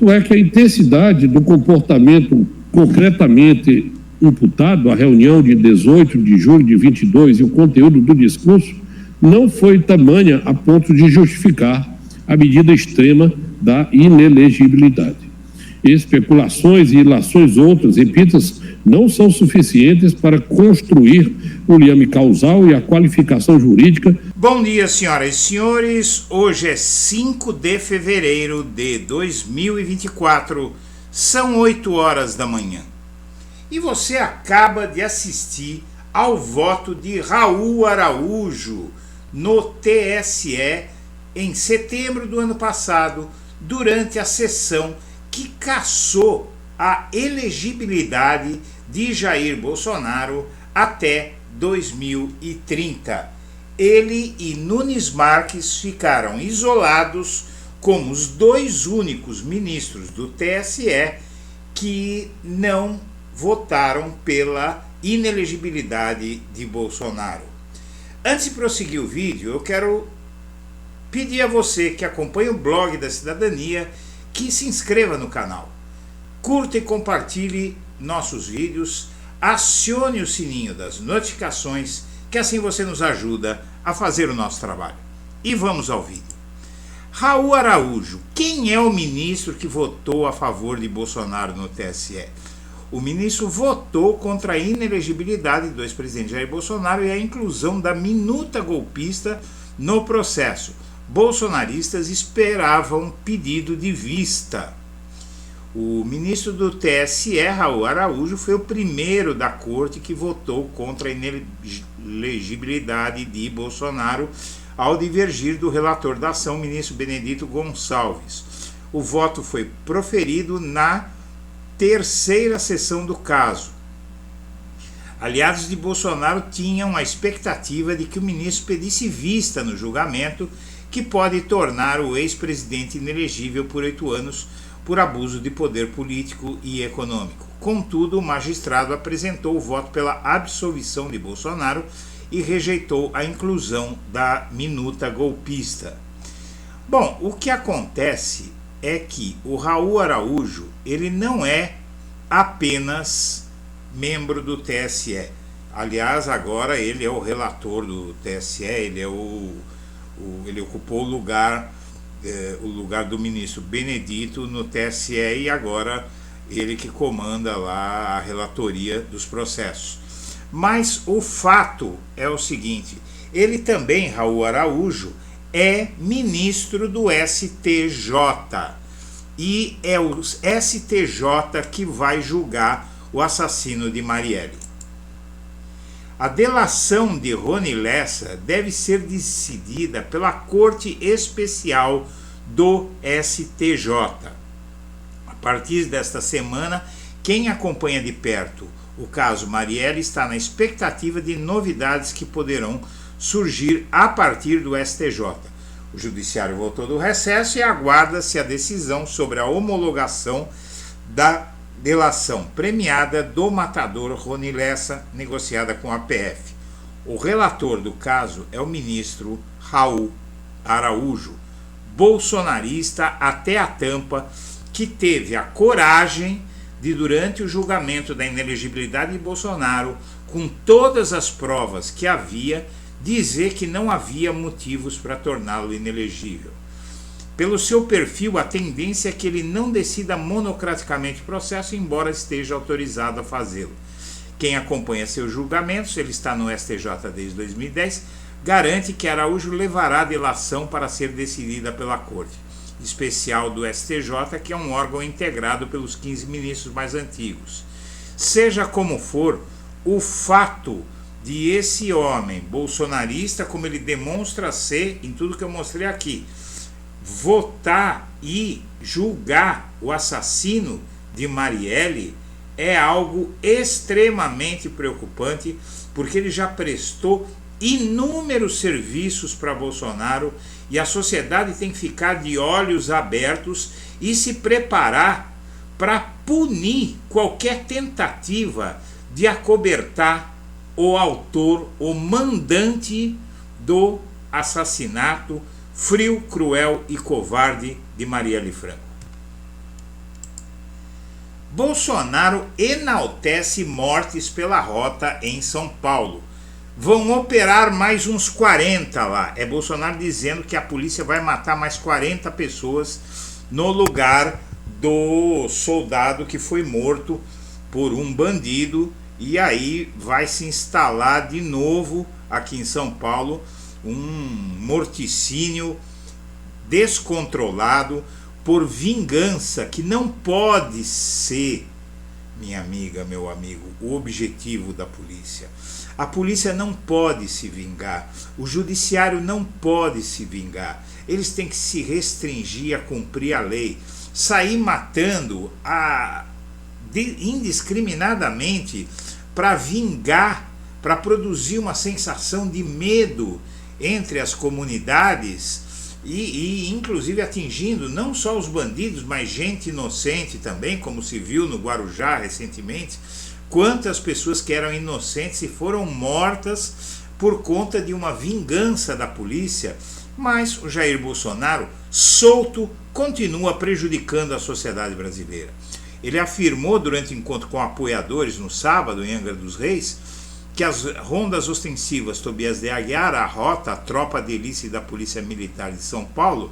Tanto é que a intensidade do comportamento concretamente imputado à reunião de 18 de julho de 22 e o conteúdo do discurso não foi tamanha a ponto de justificar a medida extrema da inelegibilidade. Especulações e ilações outras, repita-se, não são suficientes para construir o liame causal e a qualificação jurídica. Bom dia, senhoras e senhores. Hoje é 5 de fevereiro de 2024. São 8 horas da manhã. E você acaba de assistir ao voto de Raul Araújo no TSE em setembro do ano passado, durante a sessão que cassou a elegibilidade de Jair Bolsonaro até 2030. Ele e Nunes Marques ficaram isolados como os dois únicos ministros do TSE que não votaram pela inelegibilidade de Bolsonaro. Antes de prosseguir o vídeo, eu quero pedir a você que acompanha o blog da Cidadania que se inscreva no canal, curta e compartilhe nossos vídeos, acione o sininho das notificações, que assim você nos ajuda a fazer o nosso trabalho. E vamos ao vídeo. Raul Araújo, quem é o ministro que votou a favor de Bolsonaro no TSE? O ministro votou contra a inelegibilidade do ex-presidente Jair Bolsonaro e a inclusão da minuta golpista no processo. Bolsonaristas esperavam pedido de vista. O ministro do TSE, Raul Araújo, foi o primeiro da corte que votou contra a inelegibilidade de Bolsonaro ao divergir do relator da ação, ministro Benedito Gonçalves. O voto foi proferido na terceira sessão do caso. Aliados de Bolsonaro tinham a expectativa de que o ministro pedisse vista no julgamento, que pode tornar o ex-presidente inelegível por 8 anos por abuso de poder político e econômico. Contudo, o magistrado apresentou o voto pela absolvição de Bolsonaro e rejeitou a inclusão da minuta golpista. Bom, o que acontece é que o Raul Araújo, ele não é apenas membro do TSE. Aliás, agora ele é o relator do TSE, ele ocupou o lugar do ministro Benedito no TSE e agora ele que comanda lá a relatoria dos processos. Mas o fato é o seguinte, ele também, Raul Araújo, é ministro do STJ e é o STJ que vai julgar o assassino de Marielle. A delação de Rony Lessa deve ser decidida pela Corte Especial do STJ. A partir desta semana, quem acompanha de perto o caso Marielle está na expectativa de novidades que poderão surgir a partir do STJ. O judiciário voltou do recesso e aguarda-se a decisão sobre a homologação da delação premiada do matador Rony Lessa, negociada com a PF. O relator do caso é o ministro Raul Araújo, bolsonarista até a tampa, que teve a coragem de, durante o julgamento da inelegibilidade de Bolsonaro, com todas as provas que havia, dizer que não havia motivos para torná-lo inelegível. Pelo seu perfil, a tendência é que ele não decida monocraticamente o processo, embora esteja autorizado a fazê-lo. Quem acompanha seus julgamentos, ele está no STJ desde 2010, garante que Araújo levará a delação para ser decidida pela Corte Especial do STJ, que é um órgão integrado pelos 15 ministros mais antigos. Seja como for, o fato de esse homem bolsonarista, como ele demonstra ser em tudo que eu mostrei aqui, votar e julgar o assassino de Marielle é algo extremamente preocupante, porque ele já prestou inúmeros serviços para Bolsonaro e a sociedade tem que ficar de olhos abertos e se preparar para punir qualquer tentativa de acobertar o autor, o mandante do assassinato frio, cruel e covarde de Marielle Franco. Bolsonaro enaltece mortes pela rota em São Paulo. Vão operar mais uns 40 lá. É Bolsonaro dizendo que a polícia vai matar mais 40 pessoas no lugar do soldado que foi morto por um bandido. E aí vai se instalar de novo aqui em São Paulo um morticínio descontrolado por vingança, que não pode ser, minha amiga, meu amigo, o objetivo da polícia. A polícia não pode se vingar, o judiciário não pode se vingar. Eles têm que se restringir a cumprir a lei. Sair matando indiscriminadamente para vingar, para produzir uma sensação de medo entre as comunidades e inclusive atingindo não só os bandidos, mas gente inocente também, como se viu no Guarujá recentemente. Quantas pessoas que eram inocentes e foram mortas por conta de uma vingança da polícia. Mas o Jair Bolsonaro, solto, continua prejudicando a sociedade brasileira. Ele afirmou durante o encontro com apoiadores no sábado em Angra dos Reis que as rondas ostensivas Tobias de Aguiar, a rota, a tropa de elite da Polícia Militar de São Paulo,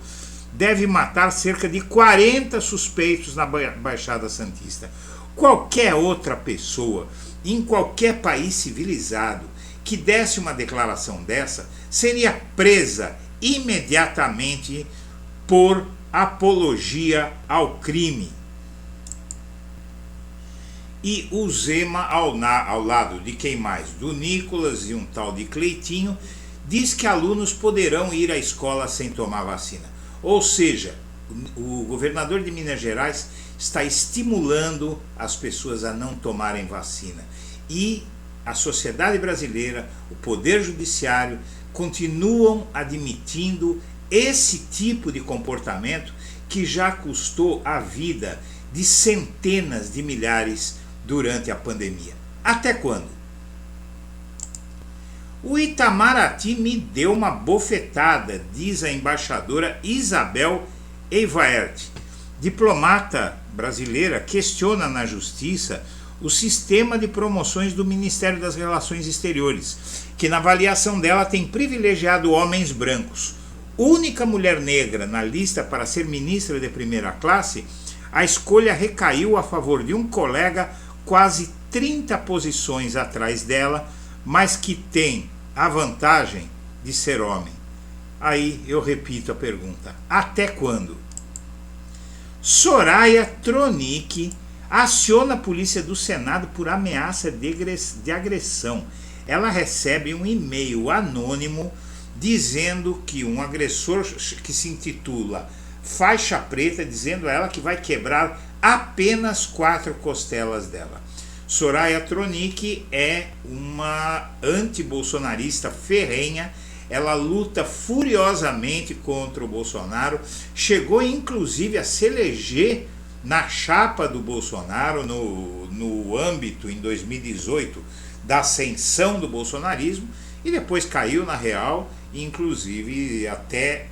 deve matar cerca de 40 suspeitos na Baixada Santista. Qualquer outra pessoa, em qualquer país civilizado, que desse uma declaração dessa, seria presa imediatamente por apologia ao crime. E o Zema, ao lado de quem mais? Do Nicolas e um tal de Cleitinho, diz que alunos poderão ir à escola sem tomar vacina. Ou seja, o governador de Minas Gerais está estimulando as pessoas a não tomarem vacina. E a sociedade brasileira, o poder judiciário, continuam admitindo esse tipo de comportamento que já custou a vida de centenas de milhares durante a pandemia. Até quando? O Itamaraty me deu uma bofetada, diz a embaixadora Isabel Eivaert. Diplomata brasileira questiona na justiça o sistema de promoções do Ministério das Relações Exteriores, que na avaliação dela tem privilegiado homens brancos. Única mulher negra na lista para ser ministra de primeira classe, a escolha recaiu a favor de um colega quase 30 posições atrás dela, mas que tem a vantagem de ser homem. Aí eu repito a pergunta: até quando? Soraya Tronic aciona a polícia do Senado por ameaça de agressão. Ela recebe um e-mail anônimo dizendo que um agressor que se intitula Faixa Preta, dizendo a ela que vai quebrar apenas 4 costelas dela. Soraya Tronic é uma anti-bolsonarista ferrenha. Ela luta furiosamente contra o Bolsonaro, chegou inclusive a se eleger na chapa do Bolsonaro no âmbito, em 2018, da ascensão do bolsonarismo, e depois caiu na real, e inclusive até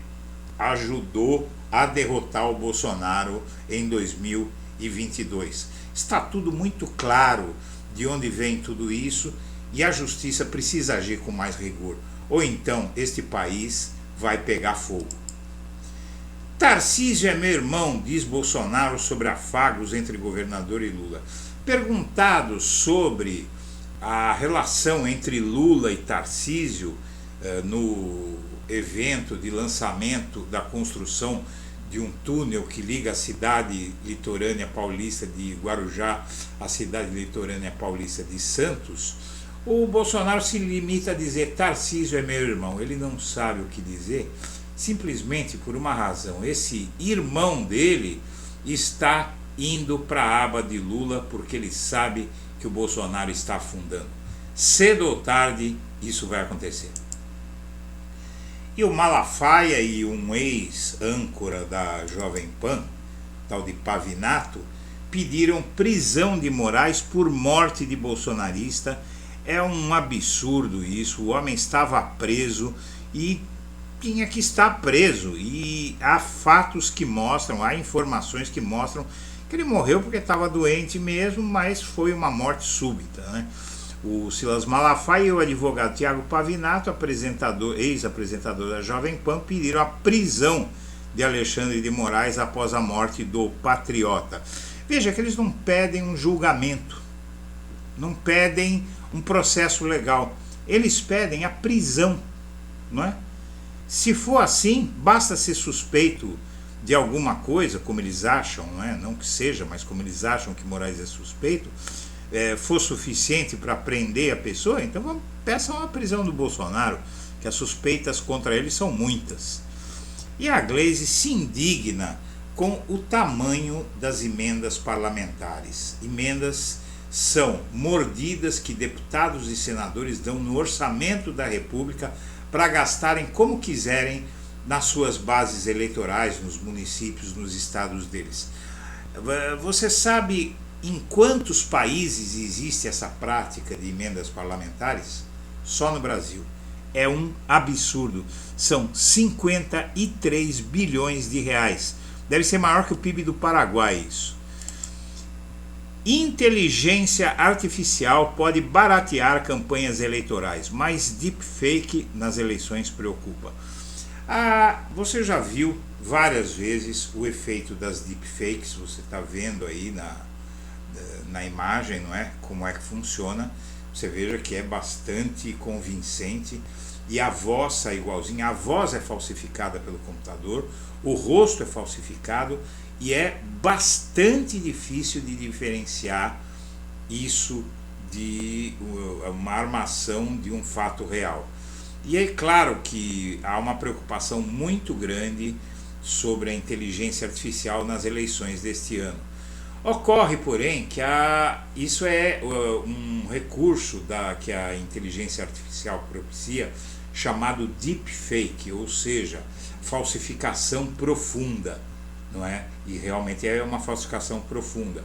ajudou a derrotar o Bolsonaro em 2022. Está tudo muito claro de onde vem tudo isso, e a justiça precisa agir com mais rigor, ou então este país vai pegar fogo. Tarcísio é meu irmão, diz Bolsonaro sobre afagos entre governador e Lula. Perguntado sobre a relação entre Lula e Tarcísio no evento de lançamento da construção de um túnel que liga a cidade litorânea paulista de Guarujá à cidade litorânea paulista de Santos, o Bolsonaro se limita a dizer: Tarcísio é meu irmão. Ele não sabe o que dizer, simplesmente por uma razão: esse irmão dele está indo para a aba de Lula porque ele sabe que o Bolsonaro está afundando. Cedo ou tarde isso vai acontecer. E o Malafaia e um ex-âncora da Jovem Pan, tal de Pavinato, pediram prisão de Moraes por morte de bolsonarista. É um absurdo isso. O homem estava preso e tinha que estar preso. E há fatos que mostram, há informações que mostram que ele morreu porque estava doente mesmo, mas foi uma morte súbita, né? O Silas Malafaia e o advogado Tiago Pavinato, ex-apresentador da Jovem Pan, pediram a prisão de Alexandre de Moraes após a morte do patriota. Veja que eles não pedem um julgamento, não pedem um processo legal, eles pedem a prisão, não é? Se for assim, basta ser suspeito de alguma coisa, como eles acham, não é? Não que seja, mas como eles acham que Moraes é suspeito, for suficiente para prender a pessoa, então peçam a prisão do Bolsonaro, que as suspeitas contra ele são muitas. E a Gleisi se indigna com o tamanho das emendas parlamentares. Emendas são mordidas que deputados e senadores dão no orçamento da República para gastarem como quiserem nas suas bases eleitorais, nos municípios, nos estados deles. Você sabe em quantos países existe essa prática de emendas parlamentares? Só no Brasil. É um absurdo. São 53 bilhões de reais. Deve ser maior que o PIB do Paraguai isso. Inteligência artificial pode baratear campanhas eleitorais, mas deepfake nas eleições preocupa. Você já viu várias vezes o efeito das deepfakes, você está vendo aí na imagem, não é? Como é que funciona. Você veja que é bastante convincente e a voz sai igualzinha. A voz é falsificada pelo computador, o rosto é falsificado e é bastante difícil de diferenciar isso de uma armação de um fato real. E é claro que há uma preocupação muito grande sobre a inteligência artificial nas eleições deste ano. Ocorre, porém, que isso é um recurso que a inteligência artificial propicia, chamado deepfake, ou seja, falsificação profunda, não é? E realmente é uma falsificação profunda.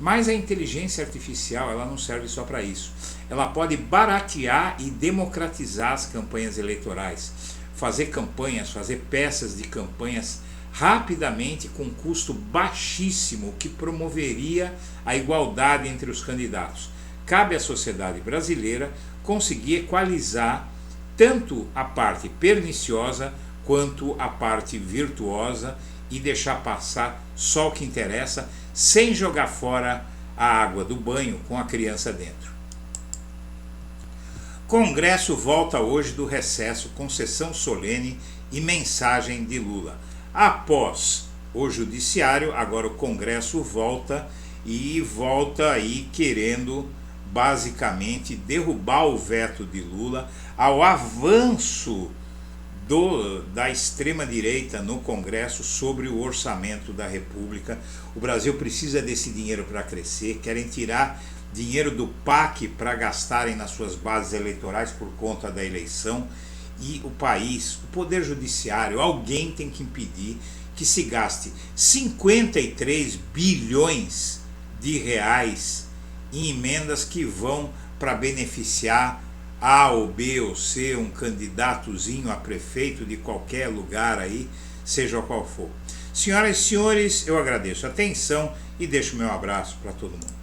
Mas a inteligência artificial, ela não serve só para isso. Ela pode baratear e democratizar as campanhas eleitorais, fazer campanhas, fazer peças de campanhas rapidamente com custo baixíssimo, que promoveria a igualdade entre os candidatos. Cabe à sociedade brasileira conseguir equalizar tanto a parte perniciosa quanto a parte virtuosa e deixar passar só o que interessa, sem jogar fora a água do banho com a criança dentro. Congresso volta hoje do recesso com sessão solene e mensagem de Lula. Após o judiciário, agora o Congresso volta e volta aí querendo basicamente derrubar o veto de Lula ao avanço da extrema-direita no Congresso sobre o orçamento da República. O Brasil precisa desse dinheiro para crescer, querem tirar dinheiro do PAC para gastarem nas suas bases eleitorais por conta da eleição. E o país, o Poder Judiciário, alguém tem que impedir que se gaste 53 bilhões de reais em emendas que vão para beneficiar A ou B ou C, um candidatozinho a prefeito de qualquer lugar aí, seja qual for. Senhoras e senhores, eu agradeço a atenção e deixo meu abraço para todo mundo.